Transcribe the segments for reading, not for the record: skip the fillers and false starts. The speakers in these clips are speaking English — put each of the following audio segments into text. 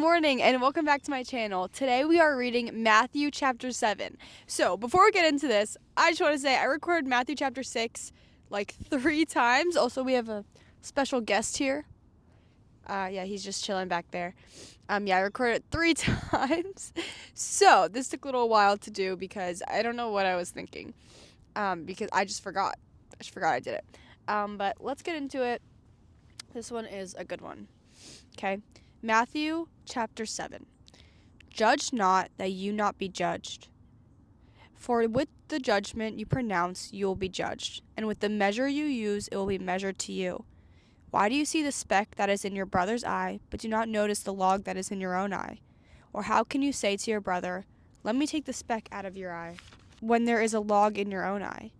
morning and welcome back to my channel. Today we are reading Matthew chapter 7. So before we get into this, I just want to say I recorded Matthew chapter 6 like 3 times. Also, we have a special guest here. He's just chilling back there. I recorded it 3 times. So this took a little while to do because I don't know what I was thinking. Because I just forgot. I did it. But let's get into it. This one is a good one. Okay. Matthew chapter 7. Judge not, that you not be judged. For with the judgment you pronounce, you will be judged, and with the measure you use, it will be measured to you. Why do you see the speck that is in your brother's eye, but do not notice the log that is in your own eye? Or how can you say to your brother, let me take the speck out of your eye, when there is a log in your own eye?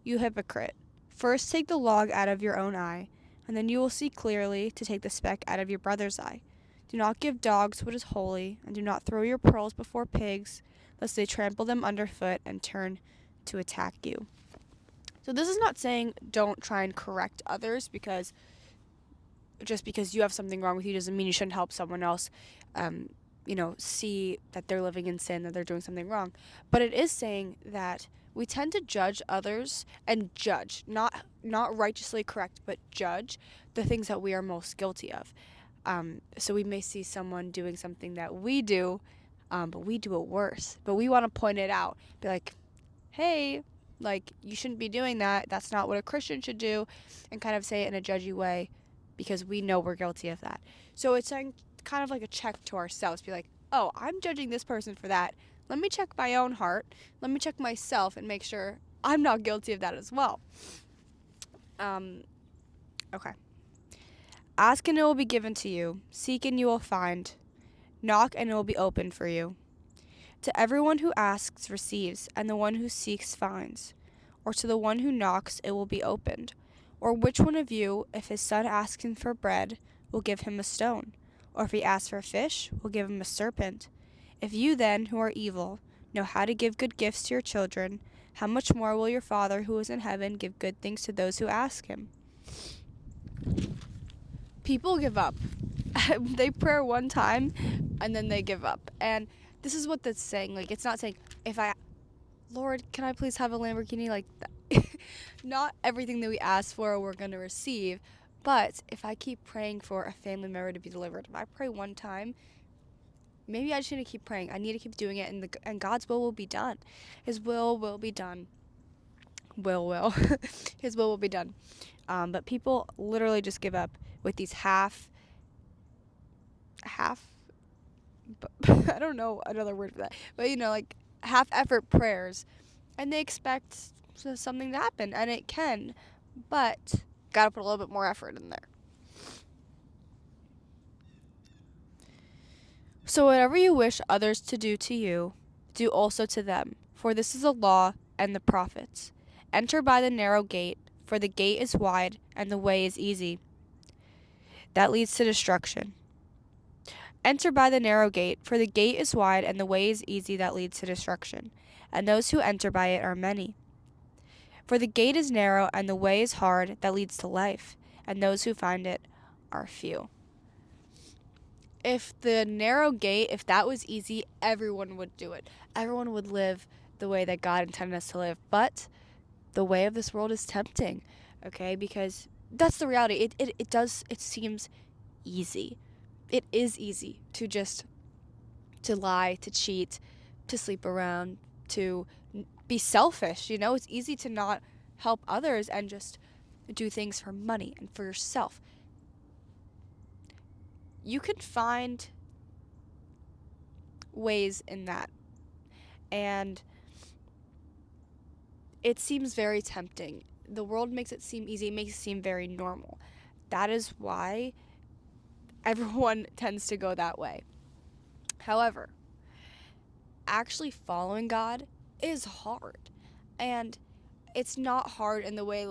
You hypocrite, first take the log out of your own eye, and then you will see clearly to take the speck out of your brother's eye. Do not give dogs what is holy, and do not throw your pearls before pigs, lest they trample them underfoot and turn to attack you. So this is not saying don't try and correct others, because just because you have something wrong with you doesn't mean you shouldn't help someone else, see that they're living in sin, that they're doing something wrong. But it is saying that we tend to judge others and judge, not righteously correct, but judge the things that we are most guilty of. So we may see someone doing something that we do, but we do it worse. But we want to point it out. Be like, hey, you shouldn't be doing that. That's not what a Christian should do. And kind of say it in a judgy way because we know we're guilty of that. So it's kind of like a check to ourselves. Be like, oh, I'm judging this person for that. Let me check my own heart. Let me check myself and make sure I'm not guilty of that as well. Okay. Ask and it will be given to you. Seek and you will find. Knock and it will be opened for you. To everyone who asks receives, and the one who seeks finds. Or to the one who knocks it will be opened. Or which one of you, if his son asks him for bread, will give him a stone? Or if he asks for fish, will give him a serpent? If you then, who are evil, know how to give good gifts to your children, how much more will your Father who is in heaven give good things to those who ask him? People give up. They pray one time and then they give up. And this is what that's saying. It's not saying, Lord, can I please have a Lamborghini? That. Not everything that we ask for we're going to receive. But if I keep praying for a family member to be delivered, if I pray one time, maybe I just need to keep praying. I need to keep doing it, and God's will be done. His will be done. His will be done. But people literally just give up with these half, I don't know another word for that, but half effort prayers, and they expect something to happen, and it can, but gotta put a little bit more effort in there. So whatever you wish others to do to you, do also to them, for this is the law and the prophets. Enter by the narrow gate, for the gate is wide and the way is easy that leads to destruction. Enter by the narrow gate, for the gate is wide and the way is easy that leads to destruction, and those who enter by it are many. For the gate is narrow and the way is hard that leads to life, and those who find it are few. If the narrow gate, if that was easy, everyone would do it. Everyone would live the way that God intended us to live. But the way of this world is tempting, okay? Because that's the reality. It seems easy. It is easy to lie, to cheat, to sleep around, to be selfish. It's easy to not help others and just do things for money and for yourself. You can find ways in that, and it seems very tempting. The world makes it seem easy. It makes it seem very normal. That is why everyone tends to go that way. However, actually following God is hard. And it's not hard in the way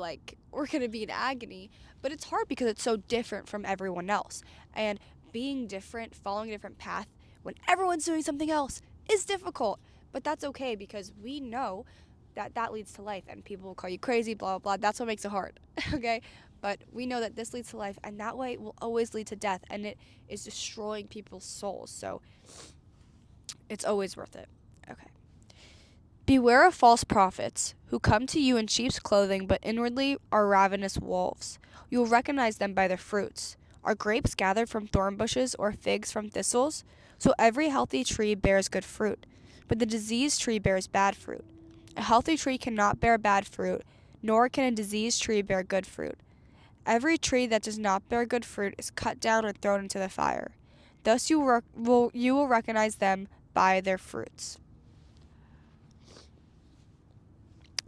we're going to be in agony, but it's hard because it's so different from everyone else. And being different, following a different path when everyone's doing something else is difficult. But that's okay because we know that leads to life, and people will call you crazy, blah, blah, blah. That's what makes it hard, okay? but we know that this leads to life, and that way will always lead to death, and it is destroying people's souls. So it's always worth it. Okay. Beware of false prophets who come to you in sheep's clothing, but inwardly are ravenous wolves. You will recognize them by their fruits. Are grapes gathered from thorn bushes or figs from thistles? So every healthy tree bears good fruit, but the diseased tree bears bad fruit. A healthy tree cannot bear bad fruit, nor can a diseased tree bear good fruit. Every tree that does not bear good fruit is cut down and thrown into the fire. Thus you will recognize them by their fruits.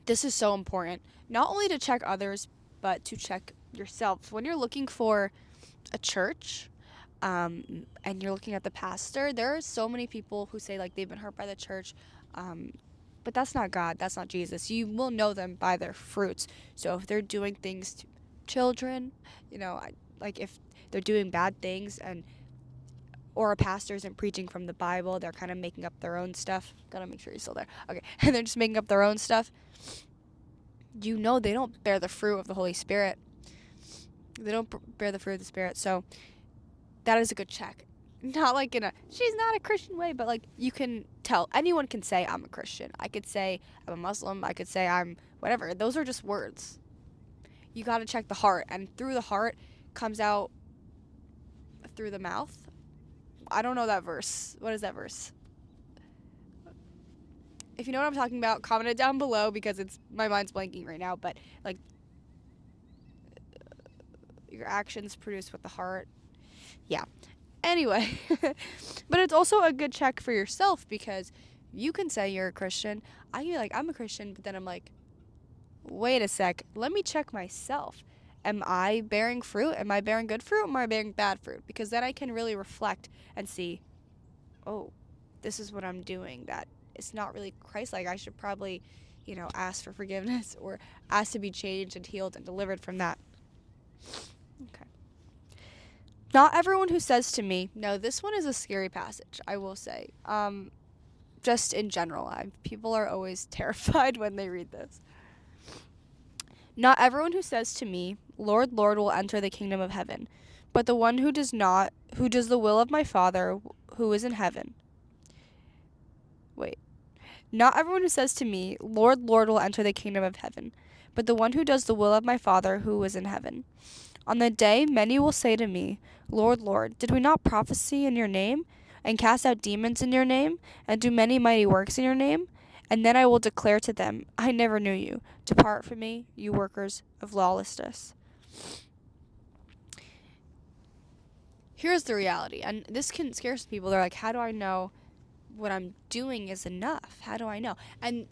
This is so important, not only to check others, but to check yourself. When you're looking for a church, and you're looking at the pastor, there are so many people who say like they've been hurt by the church, but that's not God, that's not Jesus. You will know them by their fruits. So if they're doing things to children, like if they're doing bad things, or a pastor isn't preaching from the Bible, they're kind of making up their own stuff. Gotta make sure you're still there. Okay, and they're just making up their own stuff. They don't bear the fruit of the Holy Spirit. They don't bear the fruit of the Spirit. So that is a good check. Not like she's not a Christian way, but like you can tell. Anyone can say I'm a Christian. I could say I'm a Muslim. I could say I'm whatever. Those are just words. You got to check the heart, and through the heart comes out through the mouth. I don't know that verse. What is that verse? If you know what I'm talking about, comment it down below because my mind's blanking right now. But like, your actions produce with the heart. Yeah. Anyway, but it's also a good check for yourself because you can say you're a Christian. I can be like, I'm a Christian, but then I'm like, wait a sec. Let me check myself. Am I bearing fruit? Am I bearing good fruit? Or am I bearing bad fruit? Because then I can really reflect and see, oh, this is what I'm doing that it's not really Christ-like. I should probably, ask for forgiveness or ask to be changed and healed and delivered from that. Okay. Not everyone who says to me, no, this one is a scary passage, I will say. Just in general, people are always terrified when they read this. Not everyone who says to me, Lord, Lord, will enter the kingdom of heaven, but the one who does the will of my Father who is in heaven. Wait. Not everyone who says to me, Lord, Lord, will enter the kingdom of heaven, but the one who does the will of my Father who is in heaven. On the day, many will say to me, Lord, Lord, did we not prophesy in your name, and cast out demons in your name, and do many mighty works in your name? And then I will declare to them, I never knew you. Depart from me, you workers of lawlessness. Here's the reality, and this can scare some people. They're like, how do I know what I'm doing is enough? How do I know? And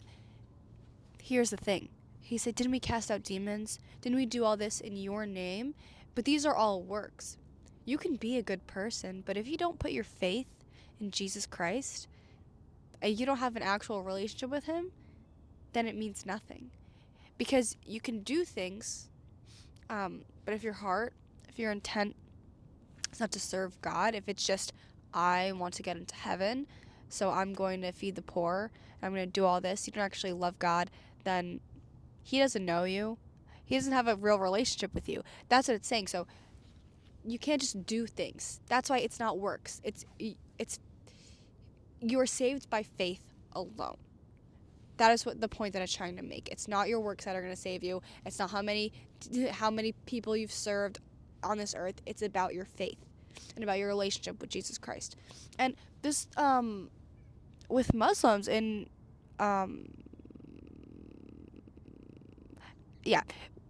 here's the thing. He said, didn't we cast out demons? Didn't we do all this in your name? But these are all works. You can be a good person, but if you don't put your faith in Jesus Christ, and you don't have an actual relationship with him, then it means nothing. Because you can do things, but if your intent is not to serve God, if it's just, I want to get into heaven, so I'm going to feed the poor, and I'm going to do all this, you don't actually love God, then he doesn't know you. He doesn't have a real relationship with you. That's what it's saying. So you can't just do things. That's why it's not works. It's you're saved by faith alone. That is what the point that it's trying to make. It's not your works that are going to save you. It's not how many people you've served on this earth. It's about your faith and about your relationship with Jesus Christ. And this with Muslims in that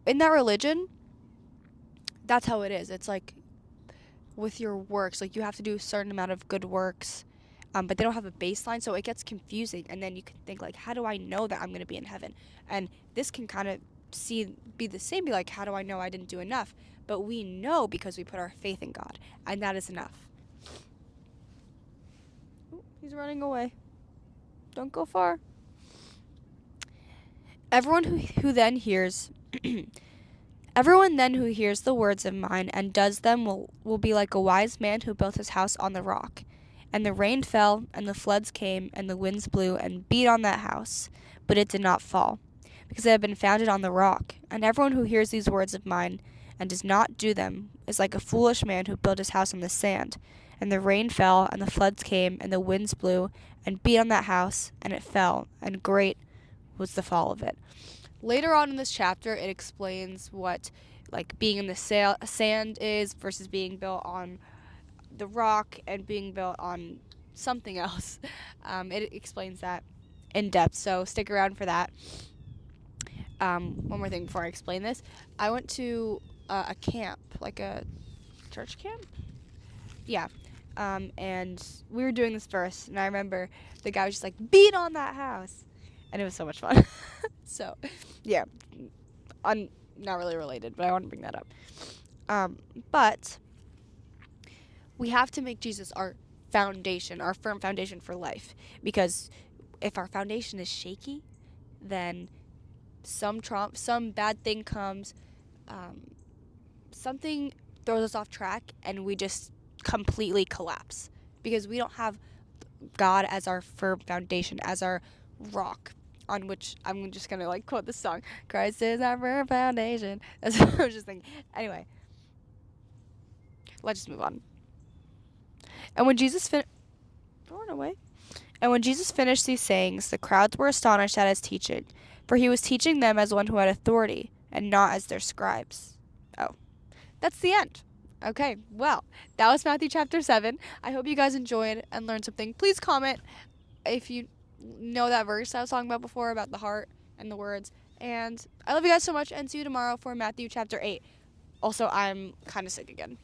religion, that's how it is. It's like with your works, like you have to do a certain amount of good works, but they don't have a baseline, so it gets confusing. And then you can think like, how do I know that I'm going to be in heaven? And this can kind of be the same, be like, how do I know I didn't do enough? But we know because we put our faith in God, and that is enough. Ooh, he's running away. Don't go far. Everyone then who hears the words of mine and does them will be like a wise man who built his house on the rock. And the rain fell, and the floods came, and the winds blew and beat on that house, but it did not fall, because it had been founded on the rock. And everyone who hears these words of mine and does not do them is like a foolish man who built his house on the sand. And the rain fell, and the floods came, and the winds blew, and beat on that house, and it fell, and great was the fall of it. Later on in this chapter, it explains what like being in the sand is versus being built on the rock and being built on something else. It explains that in depth, so stick around for that. One more thing before I explain this. I went to a camp, like a church camp? Yeah. And we were doing this verse, and I remember the guy was just like, beat on that house. And it was so much fun. So, yeah. Not really related, but I want to bring that up. But we have to make Jesus our foundation, our firm foundation for life. Because if our foundation is shaky, then some bad thing comes, something throws us off track, and we just completely collapse because we don't have God as our firm foundation, as our rock on which I'm just gonna like quote the song. Christ is our firm foundation. That's what I was just thinking. Anyway, let's just move on. And when Jesus finished these sayings, the crowds were astonished at his teaching, for he was teaching them as one who had authority, and not as their scribes. Oh, that's the end. Okay, well, that was Matthew chapter 7. I hope you guys enjoyed and learned something. Please comment if you know that verse I was talking about before about the heart and the words. And I love you guys so much, and see you tomorrow for Matthew chapter 8. Also, I'm kind of sick again.